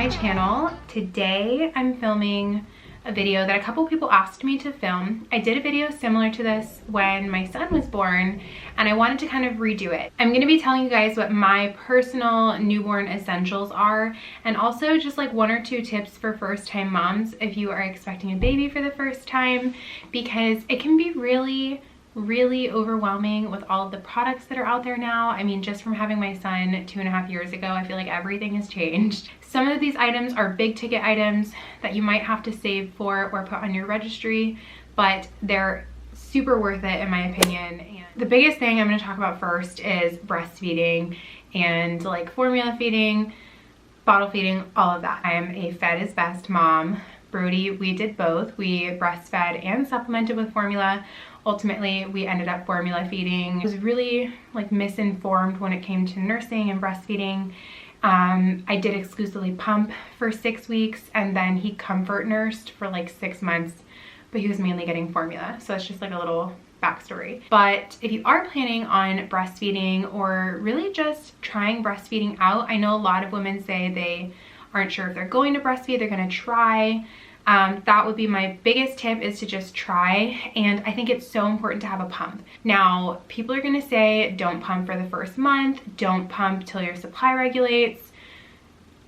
my channel. Today I'm filming a video that a couple people asked me to film. I did a video similar to this when my son was born and I wanted to kind of redo it. I'm going to be telling you guys what my personal newborn essentials are, and also just like 1 or 2 tips for first-time moms if you are expecting a baby for the first time, because it can be really overwhelming with all of the products that are out there now. I mean, just from having my son 2.5 years ago, I feel like everything has changed. Some of these items are big ticket items that you might have to save for or put on your registry, but they're super worth it in my opinion. And the biggest thing I'm going to talk about first is breastfeeding and like formula feeding, bottle feeding, all of that. I am a Fed is Best mom. Brody, we did both. We breastfed and supplemented with formula. Ultimately, we ended up formula feeding. I was really like misinformed when it came to nursing and breastfeeding. I did exclusively pump for 6 weeks, and then he comfort nursed for like 6 months, but he was mainly getting formula. So it's just like a little backstory. But if you are planning on breastfeeding or really just trying breastfeeding out, I know a lot of women say they aren't sure if they're going to breastfeed, they're going to try. That would be my biggest tip, is to just try. And I think it's so important to have a pump. Now, people are going to say don't pump for the first month, don't pump till your supply regulates,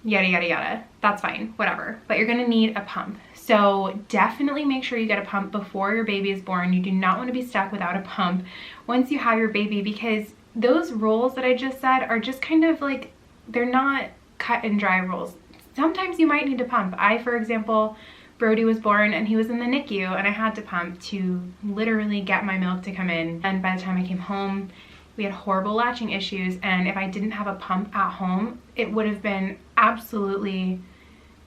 yada yada yada. That's fine, whatever, but you're going to need a pump. So definitely make sure you get a pump before your baby is born. You do not want to be stuck without a pump once you have your baby, because those rules that I just said are just kind of like, they're not cut and dry rules. Sometimes you might need to pump. For example, Brody was born and he was in the NICU and I had to pump to literally get my milk to come in. And by the time I came home, we had horrible latching issues. And if I didn't have a pump at home, it would have been absolutely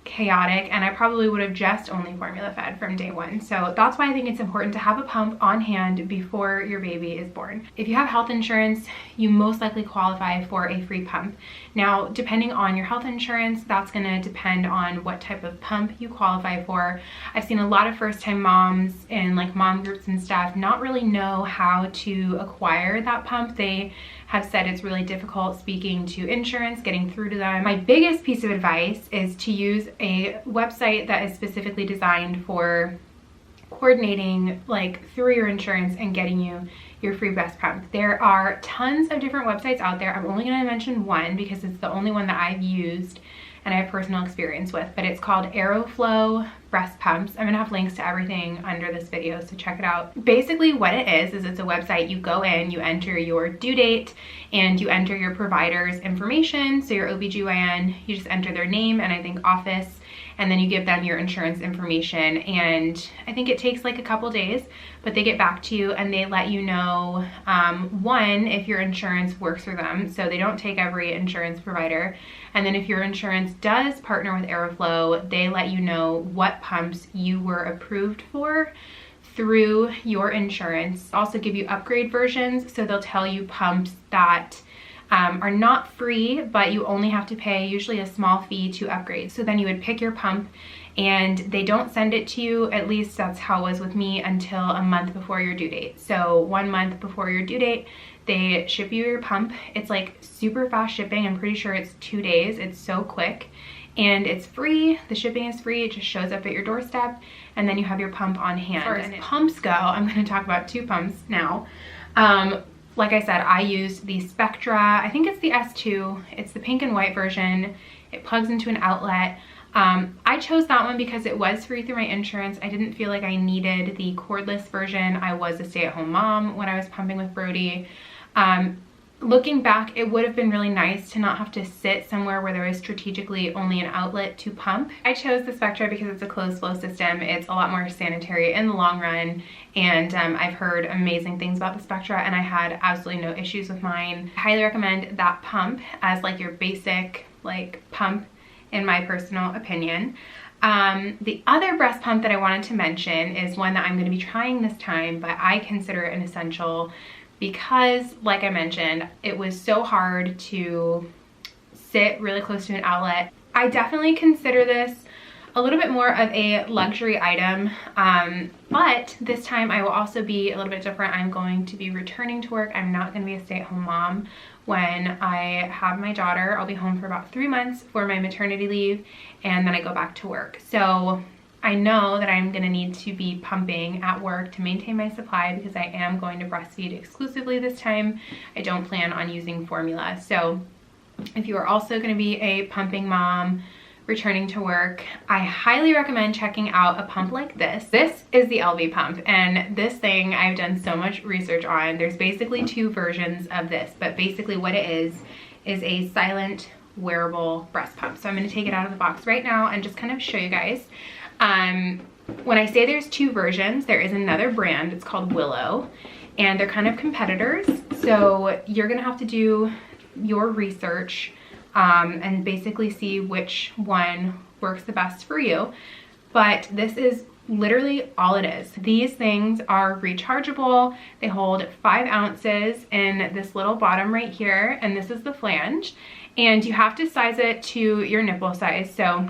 chaotic, and I probably would have just only formula fed from day one. So that's why I think it's important to have a pump on hand before your baby is born. If you have health insurance, you most likely qualify for a free pump. Now, depending on your health insurance, that's going to depend on what type of pump you qualify for. I've seen a lot of first-time moms in like mom groups and stuff not really know how to acquire that pump. They have said it's really difficult speaking to insurance, getting through to them. My biggest piece of advice is to use a website that is specifically designed for coordinating like through your insurance and getting you your free breast pump. There are tons of different websites out there. I'm only going to mention one because it's the only one that I've used and I have personal experience with, but it's called Aeroflow Breast Pumps. I'm gonna have links to everything under this video, so check it out. Basically what it is it's a website. You go in, you enter your due date, and you enter your provider's information. So your OBGYN, you just enter their name and I think office, and then you give them your insurance information. And I think it takes like a couple days, but they get back to you and they let you know, one, if your insurance works for them. So they don't take every insurance provider. And then if your insurance does partner with Aeroflow, they let you know what pumps you were approved for through your insurance. Also give you upgrade versions. So they'll tell you pumps that are not free, but you only have to pay usually a small fee to upgrade. So then you would pick your pump and they don't send it to you, at least that's how it was with me, until a month before your due date. So 1 month before your due date, they ship you your pump. It's like super fast shipping. I'm pretty sure it's 2 days. It's so quick and it's free. The shipping is free. It just shows up at your doorstep and then you have your pump on hand. As far as pumps go, I'm going to talk about 2 pumps now. Like I said, I used the Spectra, I think it's the S2. It's the pink and white version. It plugs into an outlet. I chose that one because it was free through my insurance. I didn't feel like I needed the cordless version. I was a stay-at-home mom when I was pumping with Brody. Looking back, it would have been really nice to not have to sit somewhere where there was strategically only an outlet to pump. I chose the Spectra because it's a closed flow system. It's a lot more sanitary in the long run, and I've heard amazing things about the Spectra and I had absolutely no issues with mine. I highly recommend that pump as like your basic like pump in my personal opinion. The other breast pump that I wanted to mention is one that I'm going to be trying this time, but I consider it an essential because, like I mentioned, it was so hard to sit really close to an outlet. I definitely consider this a little bit more of a luxury item, but this time I will also be a little bit different. I'm going to be returning to work. I'm not going to be a stay-at-home mom when I have my daughter. I'll be home for about 3 months for my maternity leave, and then I go back to work. So I know that I'm going to need to be pumping at work to maintain my supply because I am going to breastfeed exclusively this time. I don't plan on using formula. So if you are also going to be a pumping mom returning to work, I highly recommend checking out a pump like this. This is the Elvie pump, and this thing I've done so much research on. There's basically 2 versions of this, but basically what it is a silent wearable breast pump. So I'm going to take it out of the box right now and just kind of show you guys. When I say there's 2 versions, there is another brand. It's called Willow, and they're kind of competitors. So you're going to have to do your research and basically see which one works the best for you. But this is literally all it is. These things are rechargeable. They hold 5 ounces in this little bottom right here, and this is the flange. And you have to size it to your nipple size. So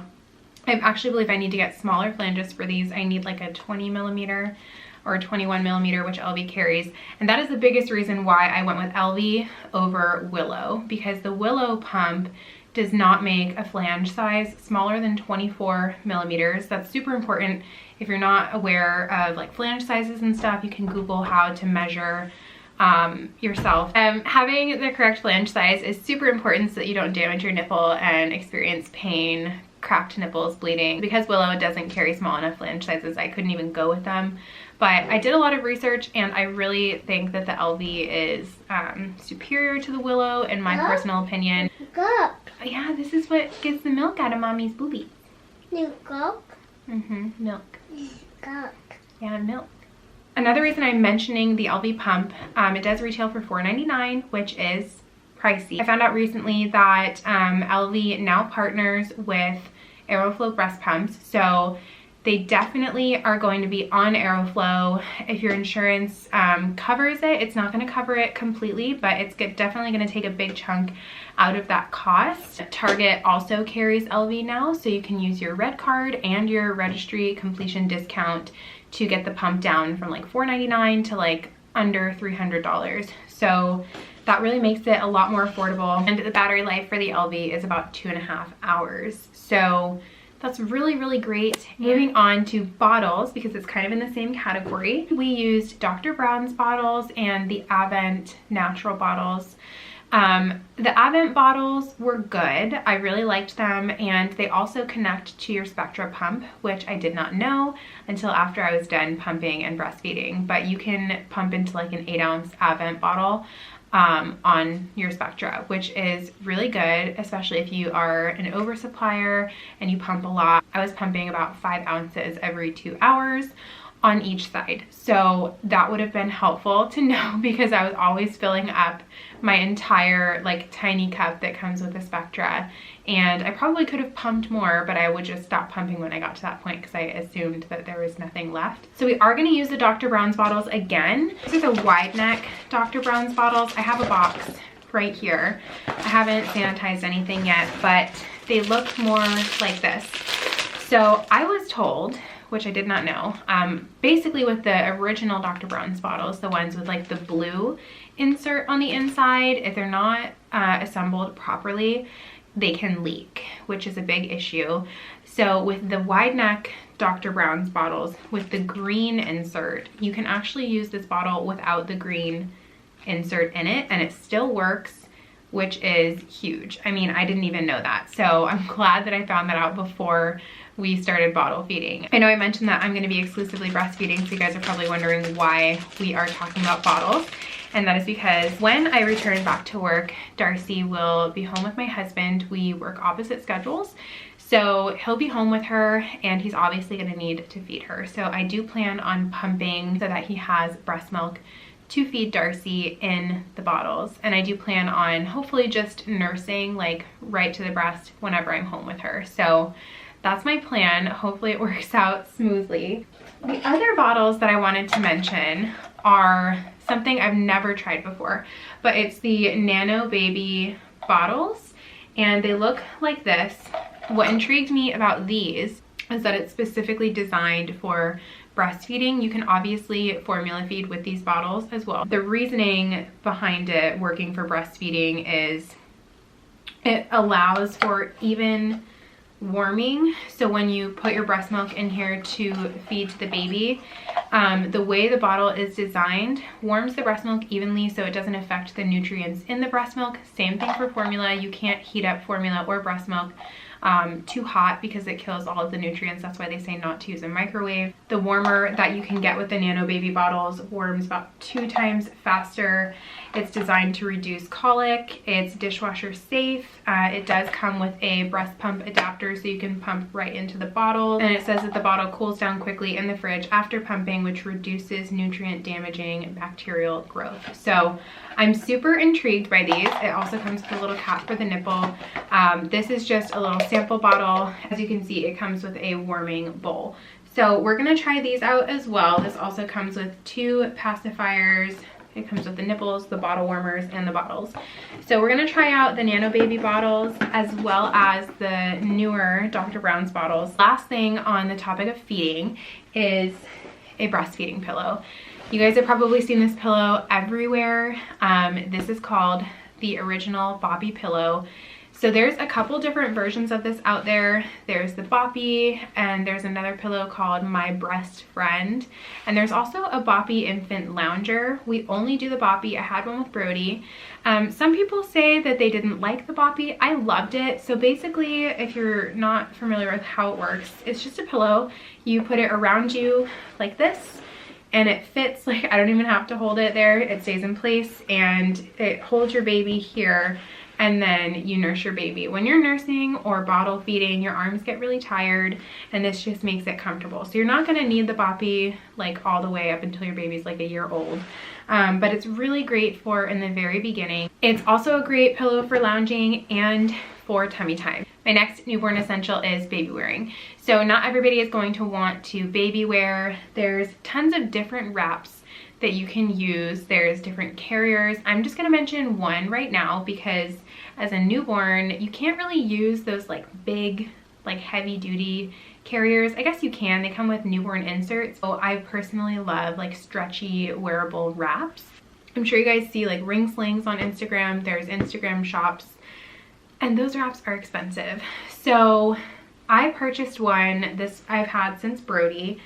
I actually believe I need to get smaller flanges for these. I need like a 20 millimeter or 21 millimeter, which Elvie carries. And that is the biggest reason why I went with Elvie over Willow, because the Willow pump does not make a flange size smaller than 24 millimeters. That's super important. If you're not aware of like flange sizes and stuff, you can Google how to measure yourself. Having the correct flange size is super important so that you don't damage your nipple and experience pain, cracked nipples, bleeding. Because Willow doesn't carry small enough flange sizes, I couldn't even go with them. But I did a lot of research, and I really think that the Elvie is superior to the Willow in my personal opinion. Yeah, this is what gets the milk out of mommy's boobies. Milk? Milk. Milk. Yeah, milk. Another reason I'm mentioning the Elvie pump, it does retail for $4.99, which is pricey. I found out recently that Elvie now partners with Aeroflow breast pumps, so they definitely are going to be on Aeroflow. If your insurance covers it, it's not going to cover it completely, but it's definitely going to take a big chunk out of that cost. Target also carries Elvie now, so you can use your red card and your registry completion discount to get the pump down from like $4.99 to like under $300. So that really makes it a lot more affordable. And the battery life for the Elvie is about 2.5 hours. So that's really, really great. Moving on to bottles, because it's kind of in the same category. We used Dr. Brown's bottles and the Avent natural bottles. The Avent bottles were good. I really liked them, and they also connect to your Spectra pump, which I did not know until after I was done pumping and breastfeeding. But you can pump into like an 8-ounce Avent bottle on your Spectra, which is really good, especially if you are an oversupplier and you pump a lot. I was pumping about 5 ounces every 2 hours on each side. So that would have been helpful to know, because I was always filling up my entire like tiny cup that comes with the Spectra. And I probably could have pumped more, but I would just stop pumping when I got to that point because I assumed that there was nothing left. So we are going to use the Dr. Brown's bottles again. These are the wide neck Dr. Brown's bottles. I have a box right here. I haven't sanitized anything yet, but they look more like this. So I was told, which I did not know, basically with the original Dr. Brown's bottles, the ones with like the blue insert on the inside, if they're not assembled properly, they can leak, which is a big issue. So with the wide neck Dr. Brown's bottles with the green insert, you can actually use this bottle without the green insert in it, and it still works, which is huge. I mean, I didn't even know that. So I'm glad that I found that out before we started bottle feeding. I know I mentioned that I'm gonna be exclusively breastfeeding, so you guys are probably wondering why we are talking about bottles. And that is because when I return back to work, Darcy will be home with my husband. We work opposite schedules. So he'll be home with her, and he's obviously gonna need to feed her. So I do plan on pumping so that he has breast milk to feed Darcy in the bottles. And I do plan on hopefully just nursing like right to the breast whenever I'm home with her. So that's my plan. Hopefully it works out smoothly. The other bottles that I wanted to mention are something I've never tried before, but it's the Nano Baby bottles, and they look like this. What intrigued me about these is that it's specifically designed for breastfeeding. You can obviously formula feed with these bottles as well. The reasoning behind it working for breastfeeding is it allows for even warming. So when you put your breast milk in here to feed to the baby, the way the bottle is designed warms the breast milk evenly so it doesn't affect the nutrients in the breast milk. Same thing for formula. You can't heat up formula or breast milk too hot because it kills all of the nutrients. That's why they say not to use a microwave. The warmer that you can get with the Nano Baby bottles warms about 2 times faster. It's designed to reduce colic. It's dishwasher safe. It does come with a breast pump adapter so you can pump right into the bottle. And it says that the bottle cools down quickly in the fridge after pumping, which reduces nutrient damaging bacterial growth. So I'm super intrigued by these. It also comes with a little cap for the nipple. This is just a little sample bottle. As you can see, it comes with a warming bowl. So we're gonna try these out as well. This also comes with 2 pacifiers. It comes with the nipples, the bottle warmers, and the bottles. So we're gonna try out the Nano Baby bottles as well as the newer Dr. Brown's bottles. Last thing on the topic of feeding is a breastfeeding pillow. You guys have probably seen this pillow everywhere. This is called the Original Boppy Pillow. So there's a couple different versions of this out there. There's the Boppy, and there's another pillow called My Breast Friend. And there's also a Boppy Infant Lounger. We only do the Boppy. I had one with Brody. Some people say that they didn't like the Boppy. I loved it. So basically, if you're not familiar with how it works, it's just a pillow. You put it around you like this, and it fits. Like, I don't even have to hold it there. It stays in place, and it holds your baby here. And then you nurse your baby. When you're nursing or bottle feeding, your arms get really tired, and this just makes it comfortable. So you're not gonna need the Boppy like all the way up until your baby's like a year old. But it's really great for in the very beginning. It's also a great pillow for lounging and for tummy time. My next newborn essential is baby wearing. So not everybody is going to want to baby wear. There's tons of different wraps that you can use. There's different carriers. I'm just gonna mention one right now because as a newborn, you can't really use those like big, like heavy duty carriers. I guess you can, they come with newborn inserts. So I personally love like stretchy wearable wraps. I'm sure you guys see like ring slings on Instagram. There's Instagram shops, and those wraps are expensive. So I purchased one, this I've had since Brody.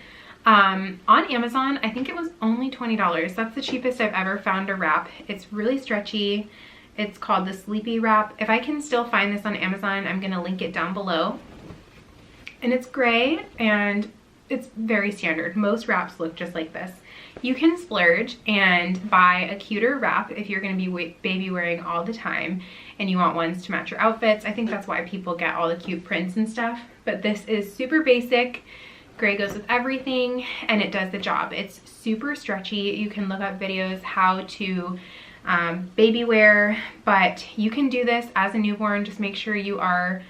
On Amazon, I think it was only $20. That's the cheapest I've ever found a wrap. It's really stretchy. It's called the Sleepy Wrap. If I can still find this on Amazon, I'm gonna link it down below. And it's gray, and it's very standard. Most wraps look just like this. You can splurge and buy a cuter wrap if you're gonna be baby wearing all the time and you want ones to match your outfits. I think that's why people get all the cute prints and stuff. But this is super basic. Gray goes with everything, and it does the job. It's super stretchy. You can look up videos how to baby wear, but you can do this as a newborn. Just make sure you are,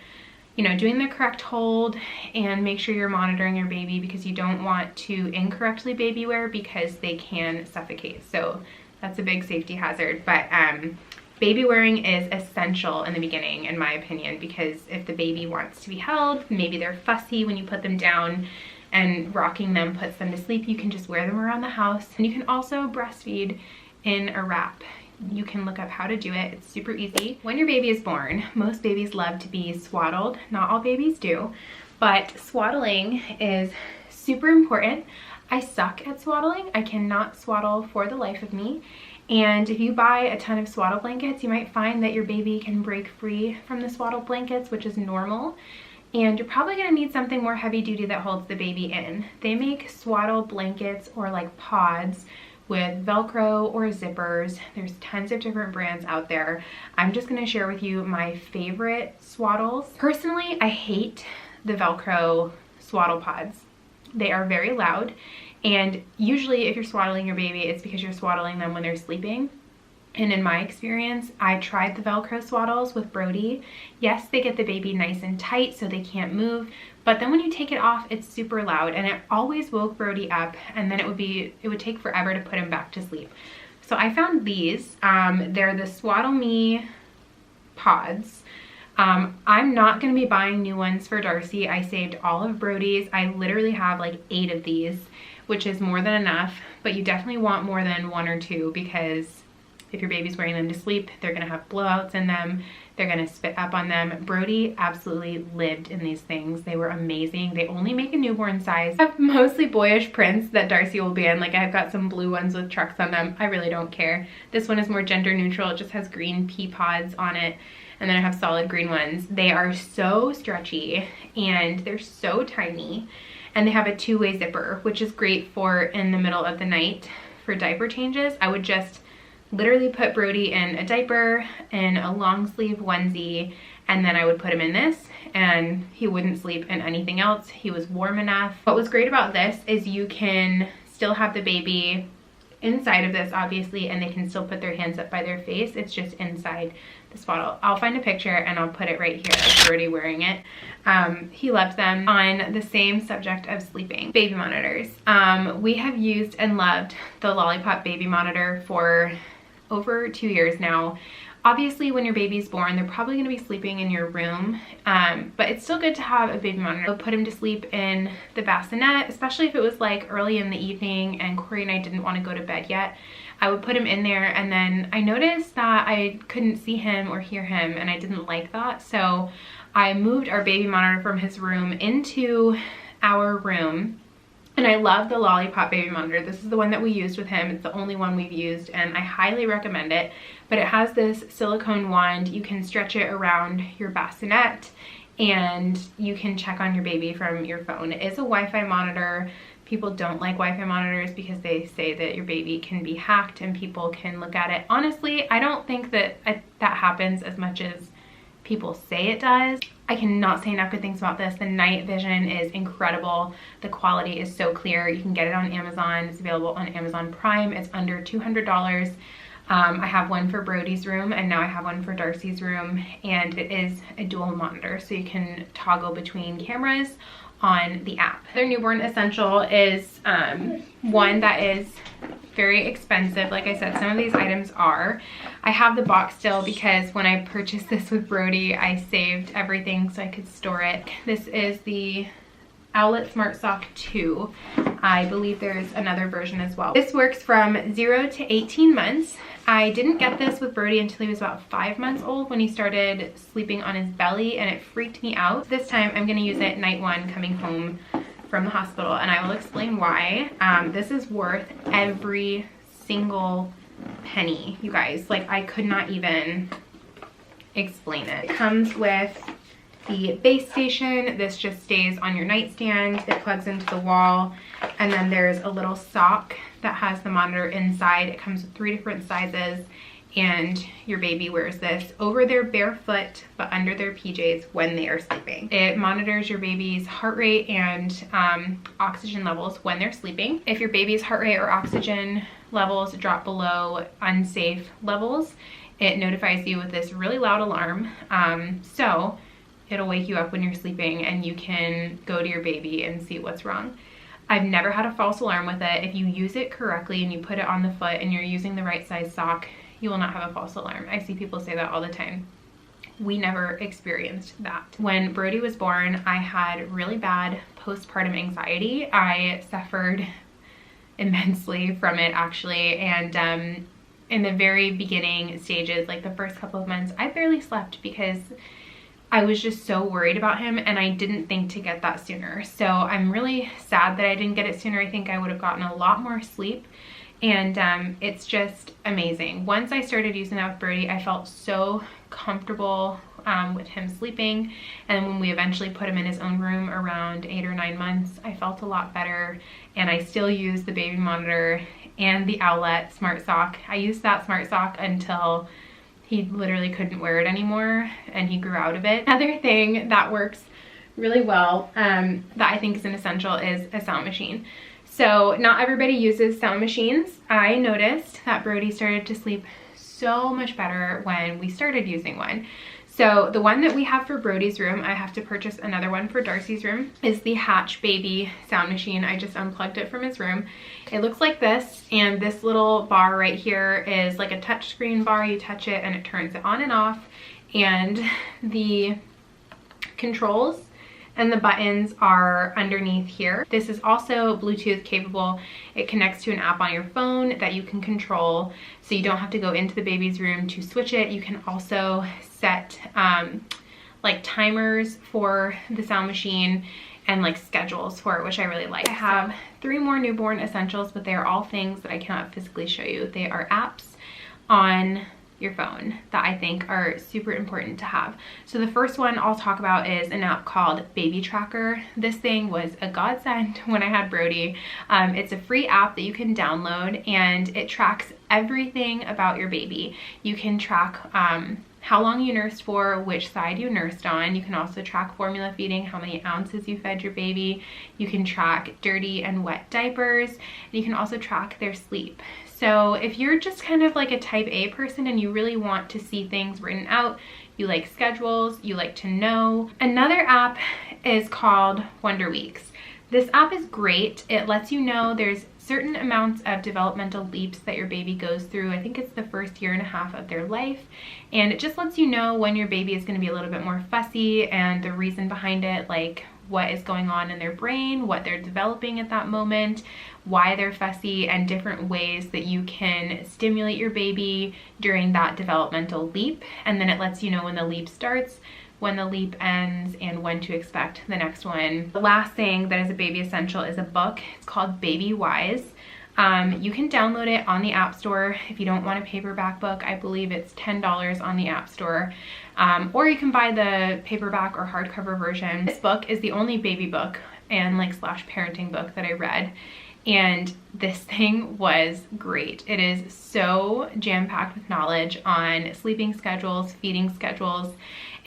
you know, doing the correct hold, and make sure you're monitoring your baby because you don't want to incorrectly baby wear because they can suffocate. So that's a big safety hazard. But baby wearing is essential in the beginning, in my opinion, because if the baby wants to be held, maybe they're fussy when you put them down, and rocking them puts them to sleep, you can just wear them around the house. And you can also breastfeed in a wrap. You can look up how to do it. It's super easy. When your baby is born, most babies love to be swaddled. Not all babies do, but swaddling is super important. I suck at swaddling. I cannot swaddle for the life of me. And if you buy a ton of swaddle blankets, you might find that your baby can break free from the swaddle blankets, which is normal. And you're probably gonna need something more heavy duty that holds the baby in. They make swaddle blankets or like pods with Velcro or zippers. There's tons of different brands out there. I'm just gonna share with you my favorite swaddles. Personally, I hate the Velcro swaddle pods. They are very loud, and usually if you're swaddling your baby, it's because you're swaddling them when they're sleeping. And in my experience, I tried the Velcro swaddles with Brody. Yes, they get the baby nice and tight so they can't move, but then when you take it off, it's super loud, and it always woke Brody up, and then it would take forever to put him back to sleep. So I found these. They're the Swaddle Me pods. I'm not going to be buying new ones for Darcy. I saved all of Brody's. I literally have like 8 of these, which is more than enough, but you definitely want more than 1 or 2 because if your baby's wearing them to sleep, they're going to have blowouts in them. They're going to spit up on them. Brody absolutely lived in these things. They were amazing. They only make a newborn size. I have mostly boyish prints that Darcy will be in. Like I've got some blue ones with trucks on them. I really don't care. This one is more gender neutral. It just has green pea pods on it. And then I have solid green ones. They are so stretchy and they're so tiny. And they have a 2-way zipper, which is great for in the middle of the night for diaper changes. I would just literally put Brody in a diaper, in a long sleeve onesie, and then I would put him in this and he wouldn't sleep in anything else. He was warm enough. What was great about this is you can still have the baby inside of this obviously, and they can still put their hands up by their face. It's just inside this bottle. I'll find a picture and I'll put it right here of Brody wearing it. He loved them. On the same subject of sleeping, baby monitors. We have used and loved the Lollipop baby monitor for over 2 years now. Obviously when your baby's born, they're probably going to be sleeping in your room, but it's still good to have a baby monitor. Put him to sleep in the bassinet, especially if it was like early in the evening and Corey and I didn't want to go to bed yet. I would put him in there, and then I noticed that I couldn't see him or hear him, and I didn't like that. So I moved our baby monitor from his room into our room. And I love the Lollipop baby monitor. This is the one that we used with him. It's the only one we've used and I highly recommend it. But it has this silicone wand. You can stretch it around your bassinet and you can check on your baby from your phone. It is a Wi-Fi monitor. People don't like Wi-Fi monitors because they say that your baby can be hacked and people can look at it. Honestly, I don't think that that happens as much as people say it does. I cannot say enough good things about this. The night vision is incredible. The quality is so clear. You can get it on Amazon. It's available on Amazon Prime. It's under $200. I have one for Brody's room and now I have one for Darcy's room, and it is a dual monitor, so you can toggle between cameras on the app. Their newborn essential is one that is very expensive. Like I said, some of these items are. I have the box still because when I purchased this with Brody, I saved everything so I could store it. This is the Owlet Smart Sock 2. I believe there's another version as well. This works from 0 to 18 months. I didn't get this with Brody until he was about 5 months old when he started sleeping on his belly, and it freaked me out. This time I'm gonna use it night 1 coming home from the hospital, and I will explain why. This is worth every single penny, you guys. Like, I could not even explain it. It comes with the base station. This just stays on your nightstand. It plugs into the wall, and then there's a little sock that has the monitor inside. It comes with 3 different sizes, and your baby wears this over their bare foot but under their PJs when they are sleeping. It monitors your baby's heart rate and oxygen levels when they're sleeping. If your baby's heart rate or oxygen levels drop below unsafe levels, it notifies you with this really loud alarm. So it'll wake you up when you're sleeping and you can go to your baby and see what's wrong. I've never had a false alarm with it. If you use it correctly and you put it on the foot and you're using the right size sock, you will not have a false alarm. I see people say that all the time. We never experienced that. When Brody was born, I had really bad postpartum anxiety. I suffered immensely from it actually, and in the very beginning stages, like the first couple of months, I barely slept because I was just so worried about him, and I didn't think to get that sooner. So I'm really sad that I didn't get it sooner. I think I would have gotten a lot more sleep, and it's just amazing. Once I started using that with Brody, I felt so comfortable with him sleeping, and when we eventually put him in his own room around 8 or 9 months, I felt a lot better, and I still use the baby monitor and the Owlet Smart Sock. I used that Smart Sock until he literally couldn't wear it anymore and he grew out of it. Another thing that works really well that I think is an essential is a sound machine. So not everybody uses sound machines. I noticed that Brody started to sleep so much better when we started using one. So the one that we have for Brody's room, I have to purchase another one for Darcy's room, is the Hatch Baby sound machine. I just unplugged it from his room. It looks like this, and this little bar right here is like a touch screen bar. You touch it and it turns it on and off, and the controls and the buttons are underneath here. This is also Bluetooth capable. It connects to an app on your phone that you can control, so you don't have to go into the baby's room to switch it. You can also set like timers for the sound machine and like schedules for it, which I really like. I have 3 more newborn essentials, but they are all things that I cannot physically show you. They are apps on your phone that I think are super important to have. So the first one I'll talk about is an app called Baby Tracker. This thing was a godsend when I had Brody. It's a free app that you can download, and it tracks everything about your baby. You can track how long you nursed for, which side you nursed on. You can also track formula feeding, how many ounces you fed your baby. You can track dirty and wet diapers, and you can also track their sleep. So if you're just kind of like a type A person and you really want to see things written out, you like schedules, you like to know. Another app is called Wonder Weeks. This app is great. It lets you know there's certain amounts of developmental leaps that your baby goes through. I think it's the first 1.5 years of their life. And it just lets you know when your baby is going to be a little bit more fussy and the reason behind it, like what is going on in their brain, what they're developing at that moment, why they're fussy, and different ways that you can stimulate your baby during that developmental leap. And then it lets you know when the leap starts, when the leap ends, and when to expect the next one. The last thing that is a baby essential is a book. It's called Baby Wise. You can download it on the App Store. If you don't want a paperback book, I believe it's $10 on the App Store. Or you can buy the paperback or hardcover version. This book is the only baby book and like slash parenting book that I read. And this thing was great. It is so jam-packed with knowledge on sleeping schedules, feeding schedules.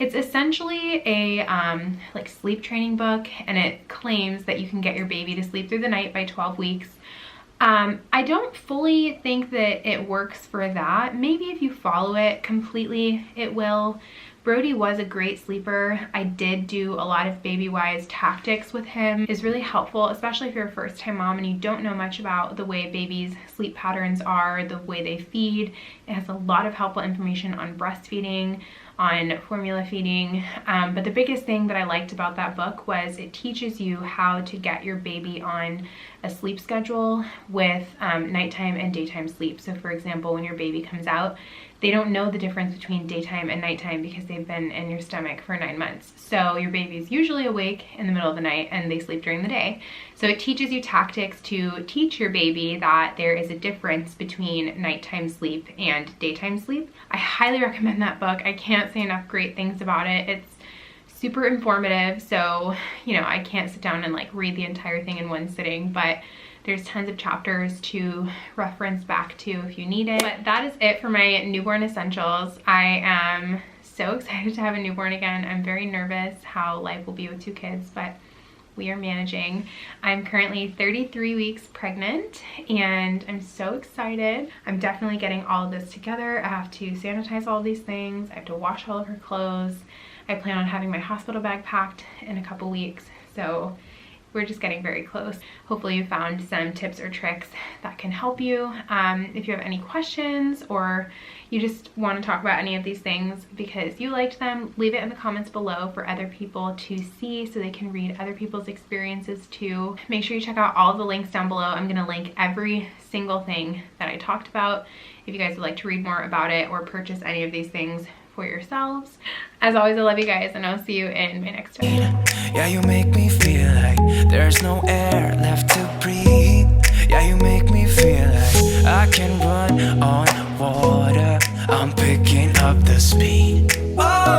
It's essentially a like sleep training book, and it claims that you can get your baby to sleep through the night by 12 weeks. I don't fully think that it works for that. Maybe if you follow it completely, it will. Brody was a great sleeper. I did do a lot of Baby Wise tactics with him. It's really helpful, especially if you're a first-time mom and you don't know much about the way babies' sleep patterns are, the way they feed. It has a lot of helpful information on breastfeeding, on formula feeding, but the biggest thing that I liked about that book was it teaches you how to get your baby on a sleep schedule with nighttime and daytime sleep. So for example, when your baby comes out, they don't know the difference between daytime and nighttime because they've been in your stomach for 9 months. So your baby is usually awake in the middle of the night and they sleep during the day. So it teaches you tactics to teach your baby that there is a difference between nighttime sleep and daytime sleep. I highly recommend that book. I can't say enough great things about it. It's super informative, so you know, I can't sit down and like read the entire thing in one sitting, but there's tons of chapters to reference back to if you need it. But that is it for my newborn essentials. I am so excited to have a newborn again. I'm very nervous how life will be with 2 kids, but we are managing. I'm currently 33 weeks pregnant and I'm so excited. I'm definitely getting all of this together. I have to sanitize all these things. I have to wash all of her clothes. I plan on having my hospital bag packed in a couple weeks. So we're just getting very close. Hopefully you found some tips or tricks that can help you. If you have any questions or you just want to talk about any of these things because you liked them, leave it in the comments below for other people to see so they can read other people's experiences too. Make sure you check out all of the links down below. I'm gonna link every single thing that I talked about if you guys would like to read more about it or purchase any of these things for yourselves. As always, I love you guys and I'll see you in my next video. Yeah, you make me feel like there's no air left to breathe. Yeah, you make me feel like I can run on water. I'm picking up the speed. Oh.